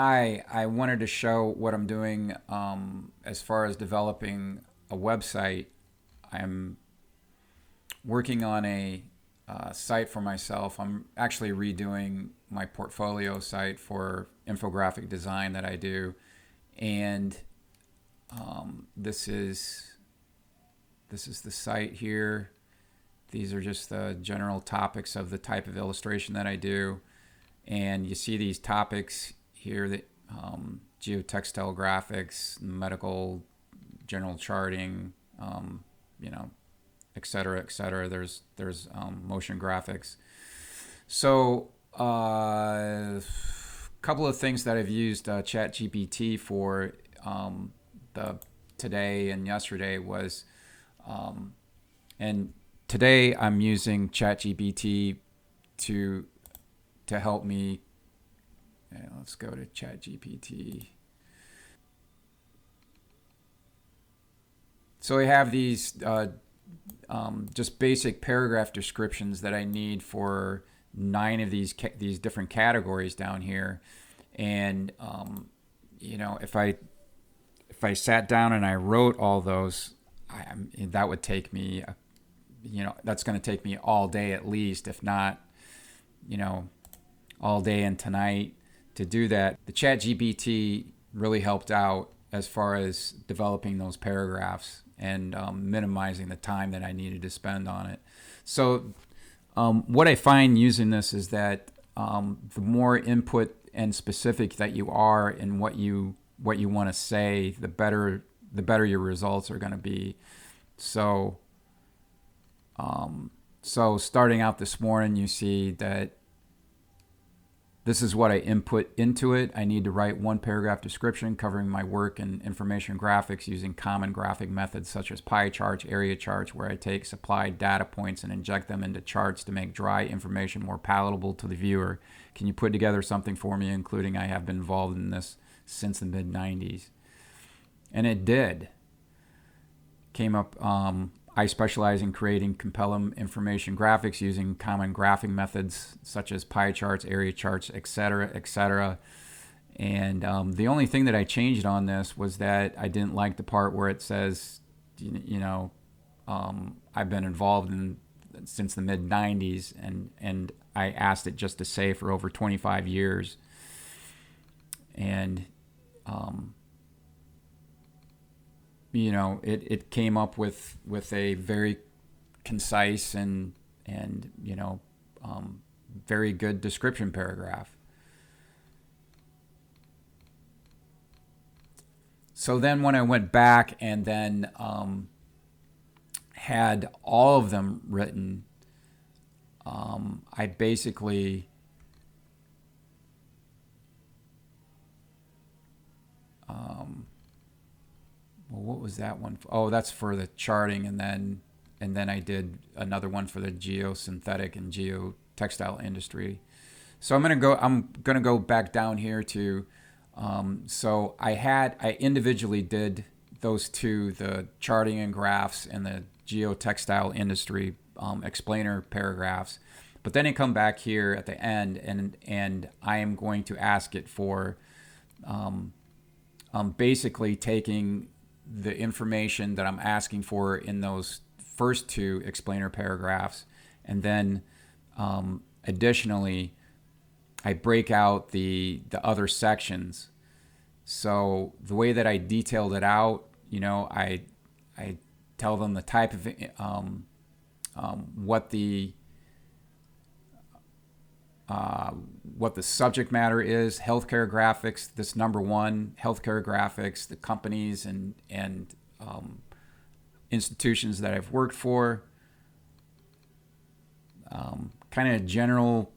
I wanted to show what I'm doing as far as developing a website. I'm working on a site for myself. I'm actually redoing my portfolio site for infographic design that I do, and this is the site here. These are just the general topics of the type of illustration that I do, and you see these topics here that geotextile graphics, medical, general charting, you know, et cetera, et cetera. There's motion graphics. So a couple of things that I've used ChatGPT for the today and yesterday was, and today I'm using ChatGPT to help me. Let's go to ChatGPT. So I have these just basic paragraph descriptions that I need for 9 of these different categories down here, and if I sat down and I wrote all those, that would take me, that's going to take me all day at least, if not, all day and tonight to do that. The ChatGPT really helped out as far as developing those paragraphs and minimizing the time that I needed to spend on it. So what I find using this is that the more input and specific that you are in what you want to say, the better your results are going to be. So starting out this morning, you see that this is what I input into it. I need to write 1 paragraph description covering my work in information graphics using common graphic methods such as pie charts, area charts, where I take supplied data points and inject them into charts to make dry information more palatable to the viewer. Can you put together something for me, including I have been involved in this since the mid-90s? And it did. Came up, I specialize in creating compelling information graphics using common graphic methods such as pie charts, area charts, etc., etc. And the only thing that I changed on this was that I didn't like the part where it says, I've been involved in since the mid 90s, and I asked it just to say for over 25 years. And it came up with a very concise and very good description paragraph. So then when I went back and then had all of them written, I basically what was that one? Oh, that's for the charting, and then I did another one for the geosynthetic and geotextile industry. So I'm gonna go back down here to. So I individually did those 2, the charting and graphs and the geotextile industry explainer paragraphs. But then I come back here at the end, and I am going to ask it for basically taking the information that I'm asking for in those first 2 explainer paragraphs, and then additionally I break out the other sections. So the way that I detailed it out, I tell them the type of what the subject matter is, healthcare graphics. This number 1, healthcare graphics, the companies and institutions that I've worked for, kind of general.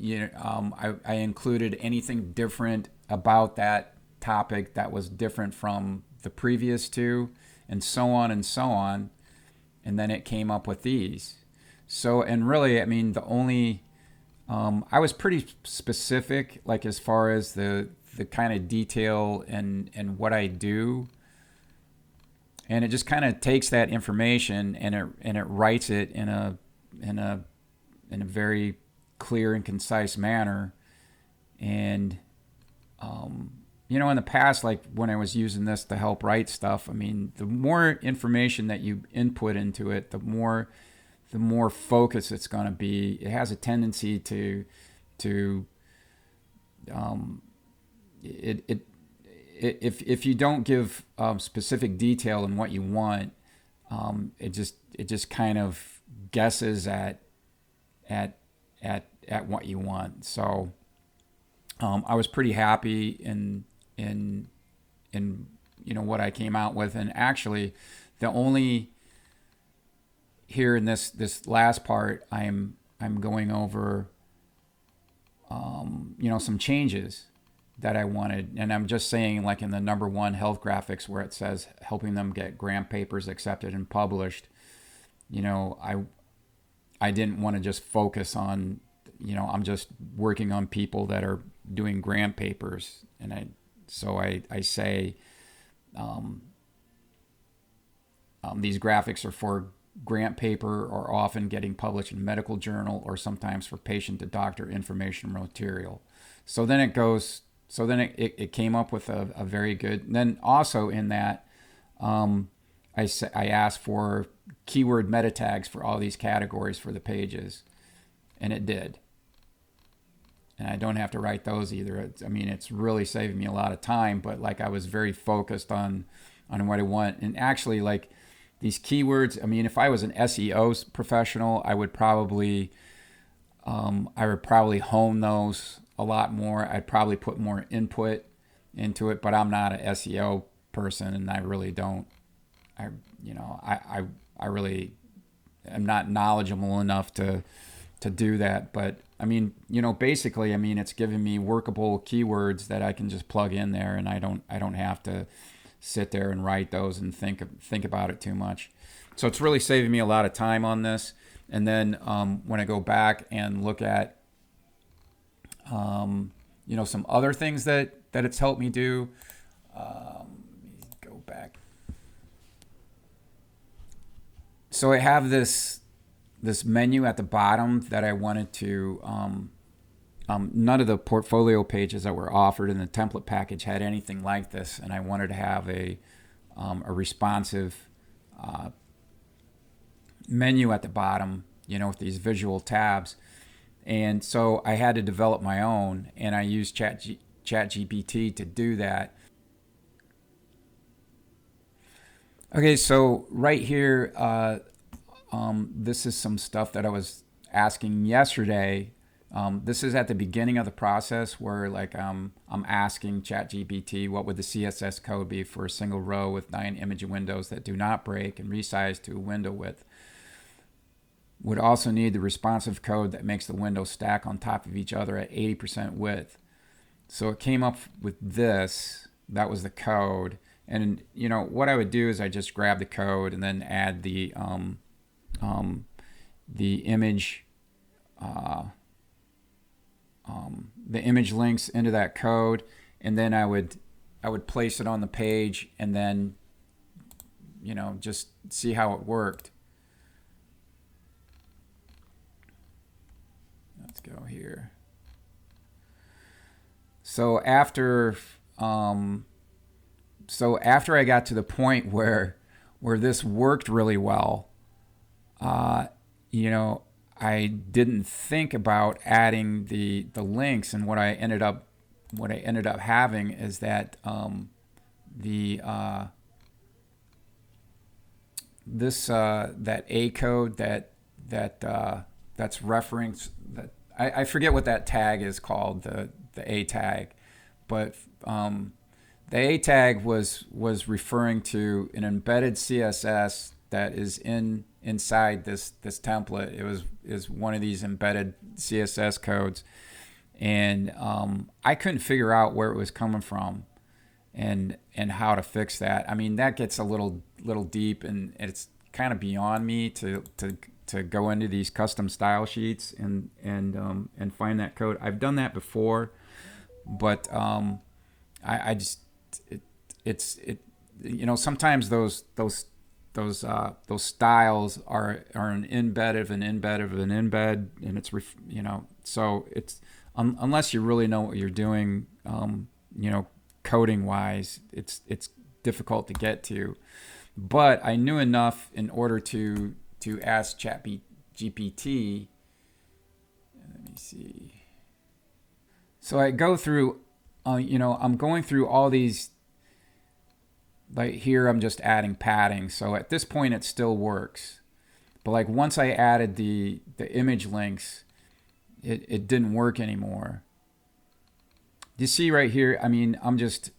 I included anything different about that topic that was different from the previous 2, and so on and so on. And then it came up with these. So, and really, I mean, the only I was pretty specific, like as far as the kind of detail and what I do, and it just kind of takes that information and it writes it in a very clear and concise manner, and in the past, like when I was using this to help write stuff, I mean, the more information that you input into it, the more focus it's going to be. It has a tendency to it, it if you don't give specific detail in what you want, it just kind of guesses at what you want. So I was pretty happy in what I came out with, and actually, the only here in this last part, I'm going over some changes that I wanted, and I'm just saying, like in the number one health graphics where it says helping them get grant papers accepted and published. I didn't want to just focus on, I'm just working on people that are doing grant papers, and I say these graphics are for grant paper or often getting published in medical journal or sometimes for patient to doctor information material. So then it came up with a very good. And then also in that, I asked for keyword meta tags for all these categories for the pages, and it did. And I don't have to write those either. It's really saving me a lot of time, but like I was very focused on what I want. And actually, like these keywords, if I was an SEO professional, I would probably hone those a lot more. I'd probably put more input into it, but I'm not an SEO person, and I really don't. I really am not knowledgeable enough to do that. But basically, it's giving me workable keywords that I can just plug in there, and I don't have to sit there and write those and think about it too much. So it's really saving me a lot of time on this. And then when I go back and look at some other things that it's helped me do, let me go back. So I have this menu at the bottom that I wanted to. None of the portfolio pages that were offered in the template package had anything like this, and I wanted to have a responsive menu at the bottom, with these visual tabs. And so I had to develop my own, and I used ChatGPT to do that. Okay, so right here, this is some stuff that I was asking yesterday. This is at the beginning of the process where I'm asking ChatGPT what would the CSS code be for a single row with 9 image windows that do not break and resize to a window width. Would also need the responsive code that makes the windows stack on top of each other at 80% width. So it came up with this. That was the code. And what I would do is I just grab the code and then add the image links into that code, and then I would place it on the page, and then just see how it worked. Let's go here. So after I got to the point where this worked really well, I didn't think about adding the links, and what I ended up having is that that A code that's referenced, that I forget what that tag is called, the A tag, but the A tag was referring to an embedded CSS that is inside this template. It is one of these embedded CSS codes, and I couldn't figure out where it was coming from and how to fix that. That gets a little deep, and it's kind of beyond me to go into these custom style sheets and find that code. I've done that before, but I just sometimes those styles are an embed of an embed of an embed, and it's so it's unless you really know what you're doing, coding wise, it's difficult to get to. But I knew enough in order to ask ChatGPT. Let me see. So I go through, I'm going through all these. Like here, I'm just adding padding. So at this point, it still works. But like once I added the image links, it didn't work anymore. You see right here, I mean, I'm just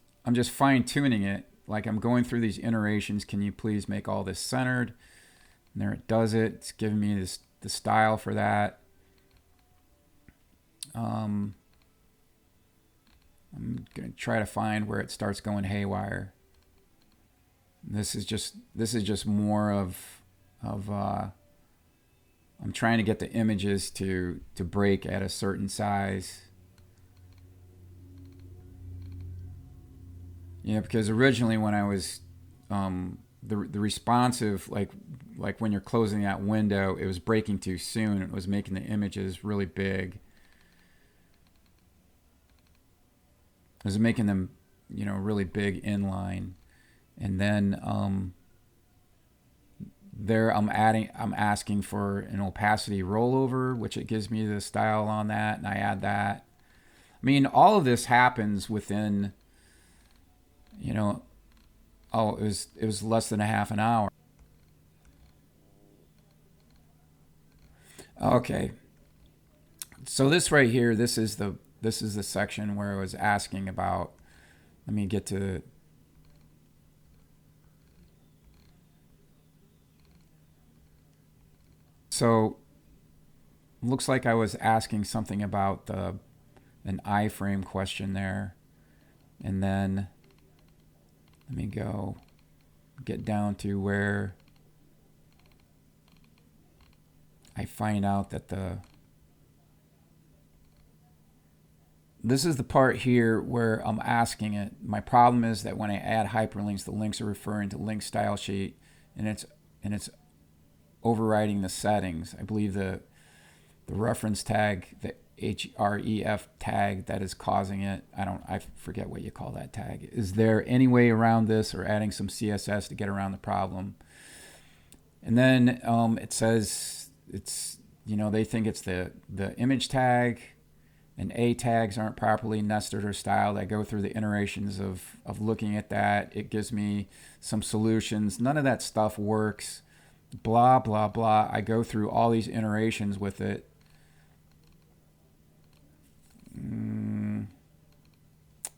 fine tuning it. Like I'm going through these iterations. Can you please make all this centered? And there it does it. It's giving me the style for that. I'm gonna try to find where it starts going haywire. This is just more of I'm trying to get the images to break at a certain size. Because originally when I was the responsive, like when you're closing that window, it was breaking too soon. It was making the images really big. It was making them, really big inline. And then there I'm asking for an opacity rollover, which it gives me the style on that, and I add that. I mean, all of this happens within, it was less than a half an hour. Okay. So this right here, this is the section where I was asking about. Let me get to. So looks like I was asking something about an iframe question there, and then let me get down to where I find out that this is the part here where I'm asking it. My problem is that when I add hyperlinks, the links are referring to link style sheet, and it's overriding the settings. I believe the reference tag, the href tag that is causing it. I forget what you call that tag. Is there any way around this, or adding some CSS to get around the problem? And then it says it's, they think it's the image tag, and A tags aren't properly nested or styled. I go through the iterations of looking at that. It gives me some solutions. None of that stuff works. Blah, blah, blah. I go through all these iterations with it.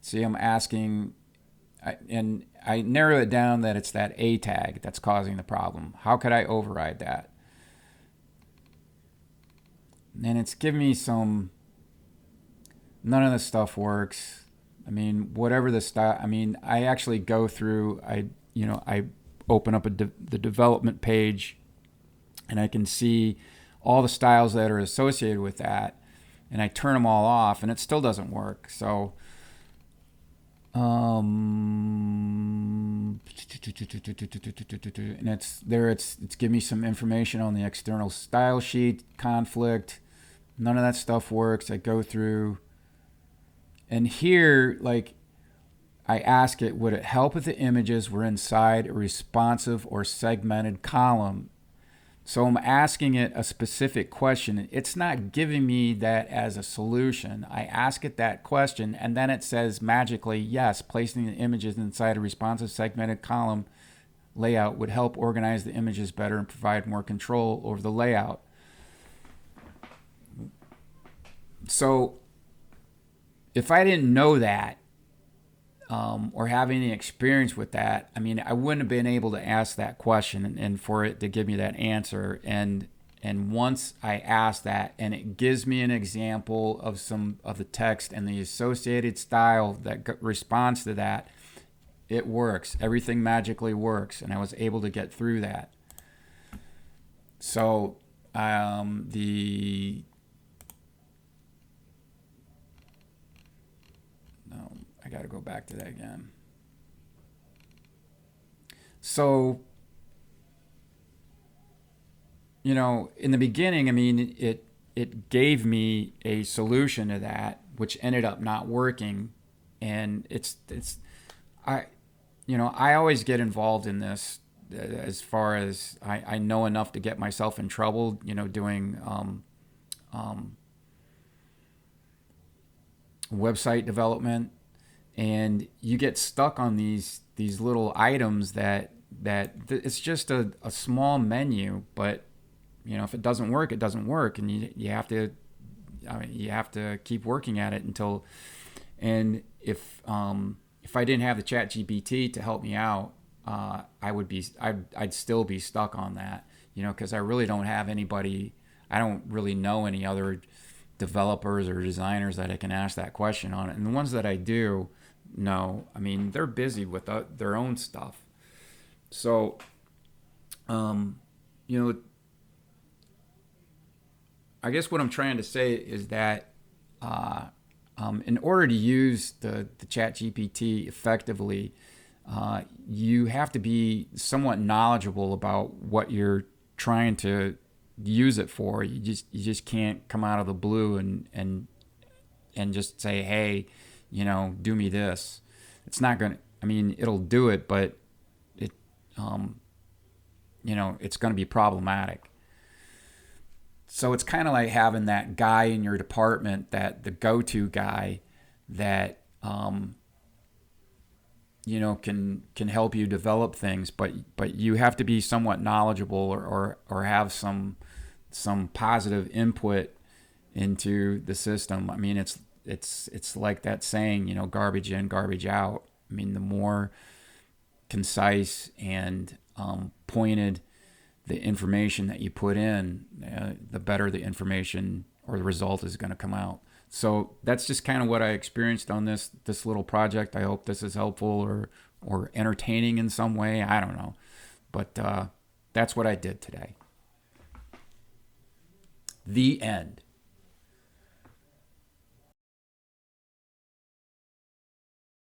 See, I'm asking, and I narrow it down that it's that A tag that's causing the problem. How could I override that? And it's giving me some, none of this stuff works. I mean, whatever the style, I actually go through, I open up the development page, and I can see all the styles that are associated with that, and I turn them all off, and it still doesn't work. So and it's giving me some information on the external style sheet, conflict. None of that stuff works. I go through, and here, like, I ask it, would it help if the images were inside a responsive or segmented column? So I'm asking it a specific question. It's not giving me that as a solution. I ask it that question, and then it says magically, yes, placing the images inside a responsive segmented column layout would help organize the images better and provide more control over the layout. So if I didn't know that, or have any experience with that, I wouldn't have been able to ask that question and for it to give me that answer. And once I ask that, and it gives me an example of some of the text and the associated style that responds to that, it works. Everything magically works, and I was able to get through that. So I got to go back to that again. So, in the beginning, it gave me a solution to that, which ended up not working. and I, I always get involved in this as far as I know enough to get myself in trouble, doing website development, and you get stuck on these little items that it's just a small menu, but if it doesn't work, it doesn't work, and you have to, you have to keep working at it until. And if I didn't have the ChatGPT to help me out, I'd still be stuck on that, because I really don't have anybody. I don't really know any other developers or designers that I can ask that question on it. And the ones that I do know, they're busy with their own stuff. So, I guess what I'm trying to say is that in order to use the ChatGPT effectively, you have to be somewhat knowledgeable about what you're trying to use it for. You just can't come out of the blue and just say, hey, do me this. It's not gonna. It'll do it, but it it's going to be problematic. So it's kind of like having that guy in your department, that the go-to guy that can help you develop things, but you have to be somewhat knowledgeable or have some positive input into the system. It's like that saying, garbage in, garbage out. The more concise and pointed the information that you put in, the better the information or the result is going to come out. So that's just kind of what I experienced on this little project. I hope this is helpful or entertaining in some way. I don't know. But that's what I did today. The end.